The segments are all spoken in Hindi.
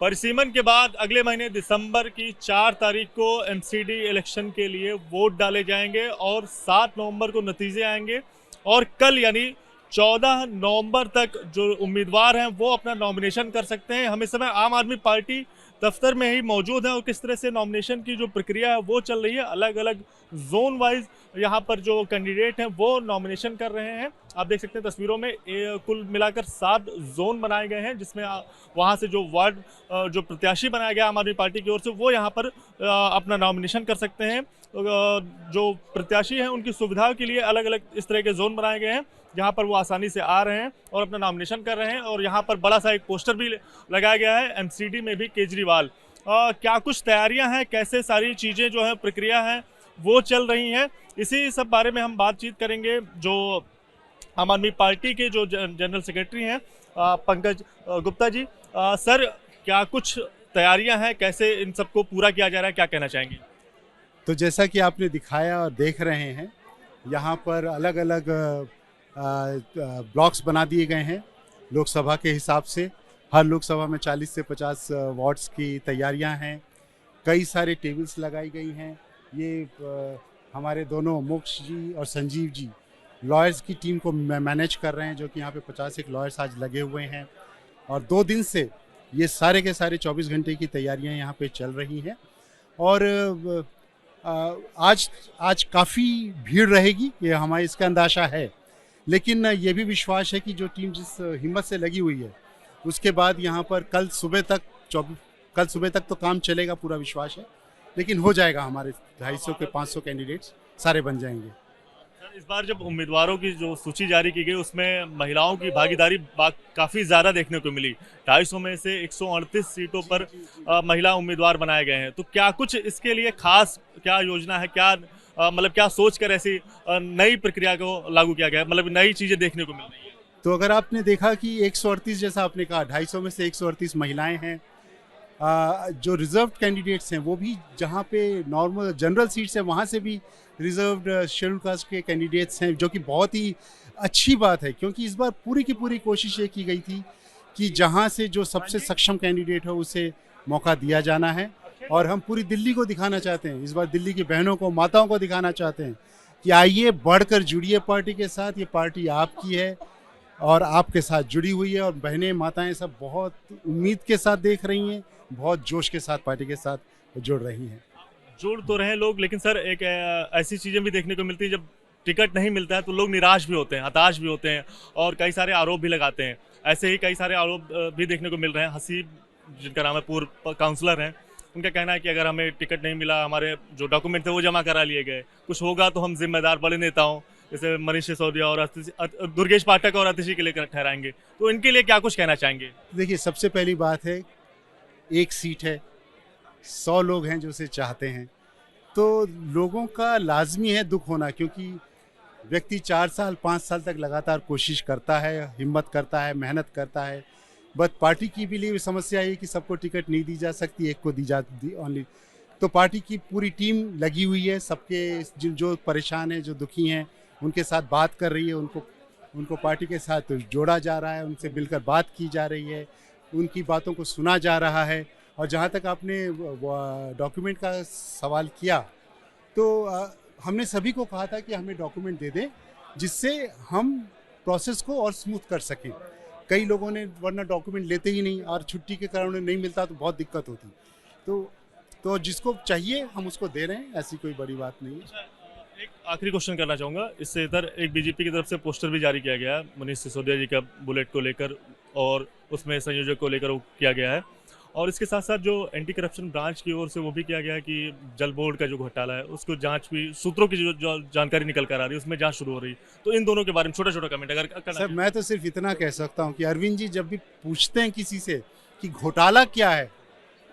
परिसीमन के बाद अगले महीने दिसंबर की 4 तारीख को एमसीडी इलेक्शन के लिए वोट डाले जाएंगे और 7 नवंबर को नतीजे आएंगे और कल यानी 14 नवंबर तक जो उम्मीदवार हैं वो अपना नॉमिनेशन कर सकते हैं। हम इस समय आम आदमी पार्टी दफ्तर में ही मौजूद हैं और किस तरह से नॉमिनेशन की जो प्रक्रिया है वो चल रही है। अलग अलग जोन वाइज यहाँ पर जो कैंडिडेट हैं वो नॉमिनेशन कर रहे हैं। आप देख सकते हैं तस्वीरों में कुल मिलाकर 7 जोन बनाए गए हैं जिसमें वहाँ से जो वार्ड जो प्रत्याशी बनाया गया आम आदमी पार्टी की ओर से वो यहाँ पर अपना नॉमिनेशन कर सकते हैं। जो प्रत्याशी हैं उनकी सुविधा के लिए अलग अलग इस तरह के जोन बनाए गए हैं जहाँ पर वो आसानी से आ रहे हैं और अपना नॉमिनेशन कर रहे हैं। और यहाँ पर बड़ा सा एक पोस्टर भी लगाया गया है एमसीडी में भी केजरीवाल। क्या कुछ तैयारियां हैं, कैसे सारी चीज़ें जो है प्रक्रिया है वो चल रही हैं, इसी सब बारे में हम बातचीत करेंगे। जो आम आदमी पार्टी के जो जनरल सेक्रेटरी हैं पंकज गुप्ता जी, सर क्या कुछ तैयारियां हैं, कैसे इन सबको पूरा किया जा रहा है, क्या कहना चाहेंगे? तो जैसा कि आपने दिखाया और देख रहे हैं, यहाँ पर अलग अलग ब्लॉक्स बना दिए गए हैं लोकसभा के हिसाब से। हर लोकसभा में 40 से 50 वार्ड्स की तैयारियां हैं। कई सारे टेबल्स लगाई गई हैं। ये हमारे दोनों मोक्ष जी और संजीव जी लॉयर्स की टीम को मैनेज कर रहे हैं, जो कि यहाँ पे 51 लॉयर्स आज लगे हुए हैं और 2 दिन से ये सारे के सारे 24 घंटे की तैयारियां यहाँ पे चल रही हैं। और आज काफ़ी भीड़ रहेगी, ये हमारा इसका अंदाज़ा है। लेकिन ये भी विश्वास है कि जो टीम जिस हिम्मत से लगी हुई है उसके बाद यहाँ पर कल सुबह तक तो काम चलेगा, पूरा विश्वास है। लेकिन हो जाएगा, हमारे 250 के 500 कैंडिडेट्स सारे बन जाएंगे। इस बार जब उम्मीदवारों की जो सूची जारी की गई उसमें महिलाओं की भागीदारी काफ़ी ज़्यादा देखने को मिली। 250 में से 138 सीटों पर महिला उम्मीदवार बनाए गए हैं। तो क्या कुछ इसके लिए खास क्या योजना है, क्या मतलब क्या सोच कर ऐसी नई प्रक्रिया को लागू किया गया, मतलब नई चीज़ें देखने को मिल रही है? तो अगर आपने देखा कि 138 जैसा आपने कहा, 250 में से 138 महिलाएं हैं। जो रिजर्व कैंडिडेट्स हैं वो भी, जहाँ पे नॉर्मल जनरल सीट्स हैं वहाँ से भी रिजर्व्ड शेड्यूल कास्ट के कैंडिडेट्स हैं, जो कि बहुत ही अच्छी बात है। क्योंकि इस बार पूरी की पूरी कोशिश ये की गई थी कि जहाँ से जो सबसे सक्षम कैंडिडेट हो उसे मौका दिया जाना है। और हम पूरी दिल्ली को दिखाना चाहते हैं, इस बार दिल्ली की बहनों को, माताओं को दिखाना चाहते हैं कि आइए बढ़कर जुड़िए पार्टी के साथ। ये पार्टी आपकी है और आपके साथ जुड़ी हुई है। और बहनें, माताएं सब बहुत उम्मीद के साथ देख रही हैं, बहुत जोश के साथ पार्टी के साथ जुड़ रही हैं। जुड़ तो रहे लोग, लेकिन सर एक ऐसी चीज़ें भी देखने को मिलती है जब टिकट नहीं मिलता है तो लोग निराश भी होते हैं, हताश भी होते हैं और कई सारे आरोप भी लगाते हैं। ऐसे ही कई सारे आरोप भी देखने को मिल रहे हैं। हसीब, जिनका नाम है, पूर्व काउंसलर हैं, उनका कहना है कि अगर हमें टिकट नहीं मिला, हमारे जो डॉक्यूमेंट थे वो जमा करा लिए गए, कुछ होगा तो हम जिम्मेदार बड़े नेताओं जैसे मनीष सिसोदिया और दुर्गेश पाठक और अतिशी के लिए ठहराएंगे। तो इनके लिए क्या कुछ कहना चाहेंगे? देखिए, सबसे पहली बात है, एक सीट है, 100 लोग हैं जो उसे चाहते हैं, तो लोगों का लाजमी है दुख होना। क्योंकि व्यक्ति 4 साल 5 साल तक लगातार कोशिश करता है, हिम्मत करता है, मेहनत करता है। बट पार्टी की भी लिए समस्या है कि सबको टिकट नहीं दी जा सकती, एक को दी जाती ओनली। तो पार्टी की पूरी टीम लगी हुई है, सबके जो परेशान हैं, जो दुखी हैं, उनके साथ बात कर रही है। उनको पार्टी के साथ जोड़ा जा रहा है, उनसे मिलकर बात की जा रही है, उनकी बातों को सुना जा रहा है। और जहाँ तक आपने डॉक्यूमेंट का सवाल किया, तो हमने सभी को कहा था कि हमें डॉक्यूमेंट दे दें जिससे हम प्रोसेस को और स्मूथ कर सकें। कई लोगों ने वरना डॉक्यूमेंट लेते ही नहीं और छुट्टी के कारण नहीं मिलता तो बहुत दिक्कत होती। तो जिसको चाहिए हम उसको दे रहे हैं, ऐसी कोई बड़ी बात नहीं है। एक आखिरी क्वेश्चन करना चाहूँगा। इससे इधर एक बीजेपी की तरफ से पोस्टर भी जारी किया गया है मनीष सिसोदिया जी का बुलेट को लेकर, और उसमें संयोजक को लेकर वो किया गया है। और इसके साथ साथ जो एंटी करप्शन ब्रांच की ओर से वो भी किया गया है कि जल बोर्ड का जो घोटाला है उसको जांच भी, सूत्रों की जो जानकारी निकल कर आ रही है उसमें जांच शुरू हो रही है। तो इन दोनों के बारे में छोटा छोटा कमेंट अगर सर, मैं तो सिर्फ इतना कह सकता हूँ कि अरविंद जी जब भी पूछते हैं किसी से कि घोटाला क्या है,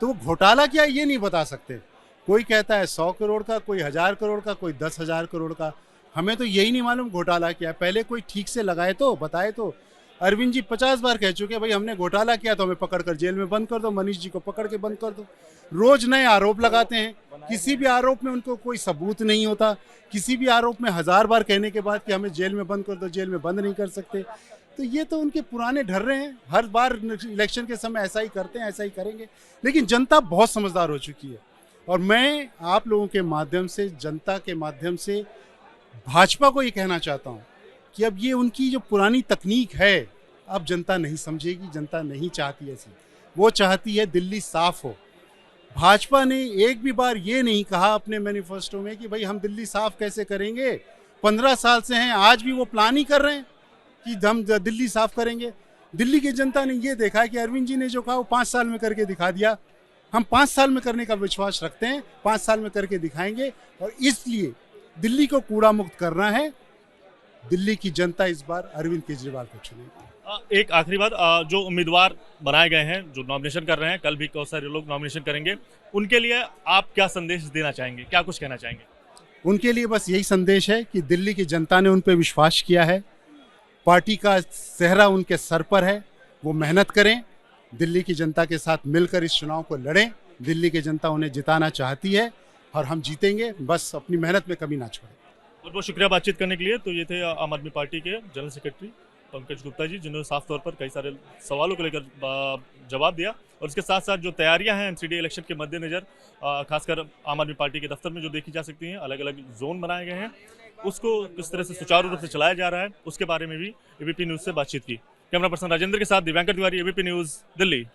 तो वो घोटाला क्या है ये नहीं बता सकते। कोई कहता है 100 करोड़ का, कोई 1000 करोड़ का, कोई 10,000 करोड़ का। हमें तो यही नहीं मालूम घोटाला क्या है। पहले कोई ठीक से लगाए तो बताए तो। अरविंद जी 50 बार कह चुके हैं, भाई हमने घोटाला किया तो हमें पकड़ कर जेल में बंद कर दो, मनीष जी को पकड़ के बंद कर दो। रोज नए आरोप लगाते हैं, किसी भी आरोप में उनको कोई सबूत नहीं होता। किसी भी आरोप में 1000 बार कहने के बाद कि हमें जेल में बंद कर दो, जेल में बंद नहीं कर सकते। तो ये तो उनके पुराने ढर्रे हैं, हर बार इलेक्शन के समय ऐसा ही करते हैं, ऐसा ही करेंगे। लेकिन जनता बहुत समझदार हो चुकी है और मैं आप लोगों के माध्यम से, जनता के माध्यम से भाजपा को ये कहना चाहता हूँ कि अब ये उनकी जो पुरानी तकनीक है अब जनता नहीं समझेगी, जनता नहीं चाहती ऐसी। वो चाहती है दिल्ली साफ हो। भाजपा ने एक भी बार ये नहीं कहा अपने मैनिफेस्टो में कि भाई हम दिल्ली साफ कैसे करेंगे। 15 साल से हैं, आज भी वो प्लान ही कर रहे हैं कि हम दिल्ली साफ करेंगे। दिल्ली की जनता ने ये देखा कि अरविंद जी ने जो कहा वो 5 साल में करके दिखा दिया। हम 5 साल में करने का विश्वास रखते हैं, 5 साल में करके दिखाएंगे और इसलिए दिल्ली को कूड़ा मुक्त करना है। दिल्ली की जनता इस बार अरविंद केजरीवाल को चुनेगी। एक आखिरी बात, जो उम्मीदवार बनाए गए हैं, जो नॉमिनेशन कर रहे हैं, कल भी बहुत सारे लोग नॉमिनेशन करेंगे, उनके लिए आप क्या संदेश देना चाहेंगे, क्या कुछ कहना चाहेंगे? उनके लिए बस यही संदेश है कि दिल्ली की जनता ने उन पर विश्वास किया है, पार्टी का सेहरा उनके सर पर है, वो मेहनत करें, दिल्ली की जनता के साथ मिलकर इस चुनाव को लड़ें। दिल्ली की जनता उन्हें जिताना चाहती है और हम जीतेंगे, बस अपनी मेहनत में कमी ना छोड़ें। बहुत बहुत शुक्रिया बातचीत करने के लिए। तो ये थे आम आदमी पार्टी के जनरल सेक्रेटरी पंकज गुप्ता जी, जिन्होंने साफ तौर पर कई सारे सवालों को लेकर जवाब दिया और इसके साथ साथ जो तैयारियां हैं एमसीडी इलेक्शन के मद्देनजर, खासकर आम आदमी पार्टी के दफ्तर में जो देखी जा सकती हैं, अलग अलग जोन बनाए गए हैं, उसको किस तरह से सुचारू रूप से चलाया जा रहा है, उसके बारे में भी एबीपी न्यूज़ से बातचीत की। कैमरा पर्सन राजेंद्र के साथ दिव्यांकर तिवारी, एबीपी न्यूज़, दिल्ली।